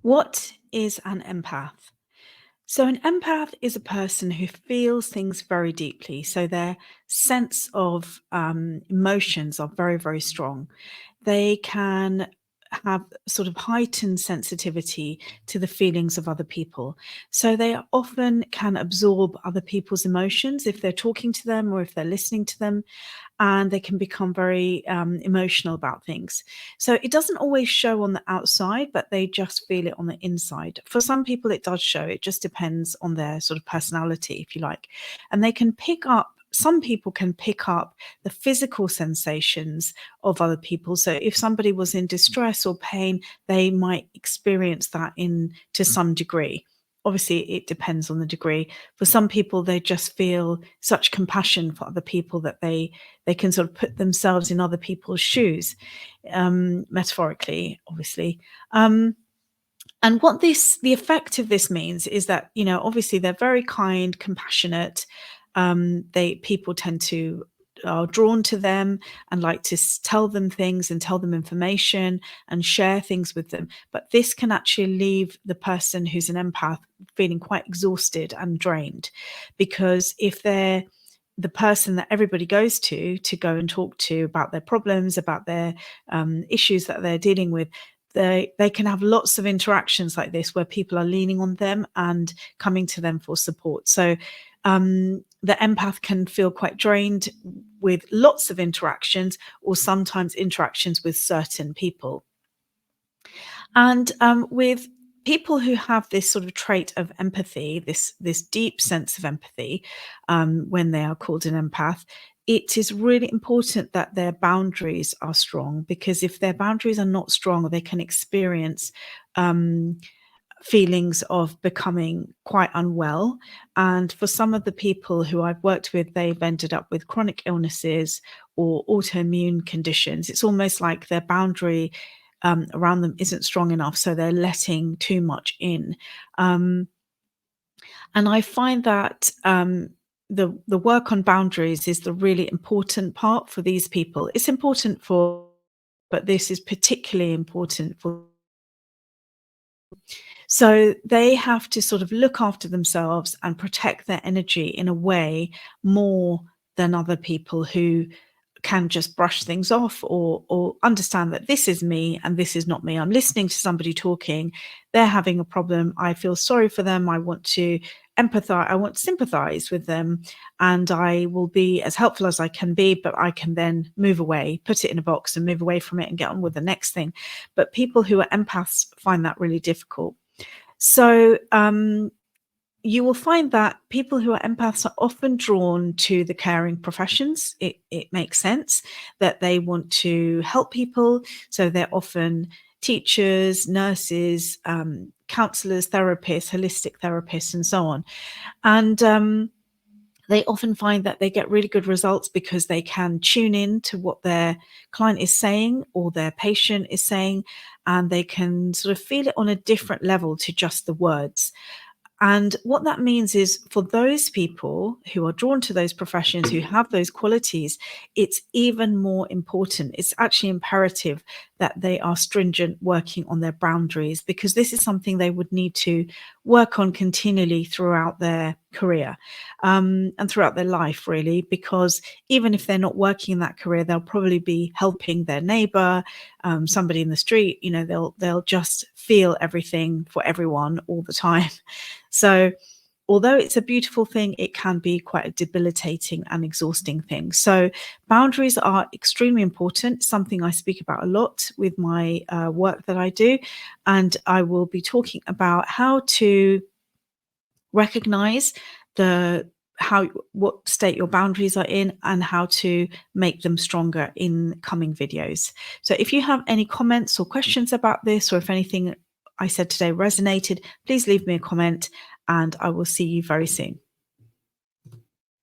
What is an empath? So, an empath is a person who feels things very deeply. So, their sense of emotions are very, very strong. They can have sort of heightened sensitivity to the feelings of other people. So, they often can absorb other people's emotions if they're talking to them or if they're listening to them, and they can become very emotional about things. So it doesn't always show on the outside, but they just feel it on the inside. For some people, it does show. It just depends on their sort of personality, if you like. And they can pick up, some people can pick up the physical sensations of other people. So if somebody was in distress or pain, they might experience that in to some degree. Obviously, it depends on the degree. For some people, they just feel such compassion for other people that they can sort of put themselves in other people's shoes, metaphorically, obviously. Um, and what the effect of this means is that, obviously they're very kind, compassionate. They people tend to are drawn to them and like to tell them things and tell them information and share things with them. But this can actually leave the person who's an empath feeling quite exhausted and drained, because if they're the person that everybody goes to go and talk to about their problems, about their issues that they're dealing with, they can have lots of interactions like this where people are leaning on them and coming to them for support. So the empath can feel quite drained with lots of interactions, or sometimes interactions with certain people. And with people who have this sort of trait of empathy, this deep sense of empathy, when they are called an empath, it is really important that their boundaries are strong, because if their boundaries are not strong, they can experience feelings of becoming quite unwell. And for some of the people who I've worked with, they've ended up with chronic illnesses or autoimmune conditions. It's almost like their boundary around them isn't strong enough, so they're letting too much in. Um, and I find that the work on boundaries is the really important part for these people. It's important for, but this is particularly important for. So they have to sort of look after themselves and protect their energy in a way more than other people who can just brush things off, or understand that this is me and this is not me. I'm listening to somebody talking, they're having a problem. I feel sorry for them. I want to empathize, I want to sympathize with them, and I will be as helpful as I can be, but I can then move away, put it in a box and move away from it and get on with the next thing. But people who are empaths find that really difficult. So you will find that people who are empaths are often drawn to the caring professions. It makes sense that they want to help people. So they're often teachers, nurses, counselors, therapists, holistic therapists, and so on. And they often find that they get really good results because they can tune in to what their client is saying or their patient is saying, and they can sort of feel it on a different level to just the words. And what that means is, for those people who are drawn to those professions, who have those qualities, it's even more important. It's actually imperative that they are stringent working on their boundaries, because this is something they would need to work on continually throughout their career, and throughout their life, really, because even if they're not working in that career, they'll probably be helping their neighbor, somebody in the street. They'll just feel everything for everyone all the time. So although it's a beautiful thing, it can be quite a debilitating and exhausting thing. So boundaries are extremely important, something I speak about a lot with my work that I do. And I will be talking about how to recognize what state your boundaries are in, and how to make them stronger in coming videos. So if you have any comments or questions about this, or if anything I said today resonated, please leave me a comment, and I will see you very soon.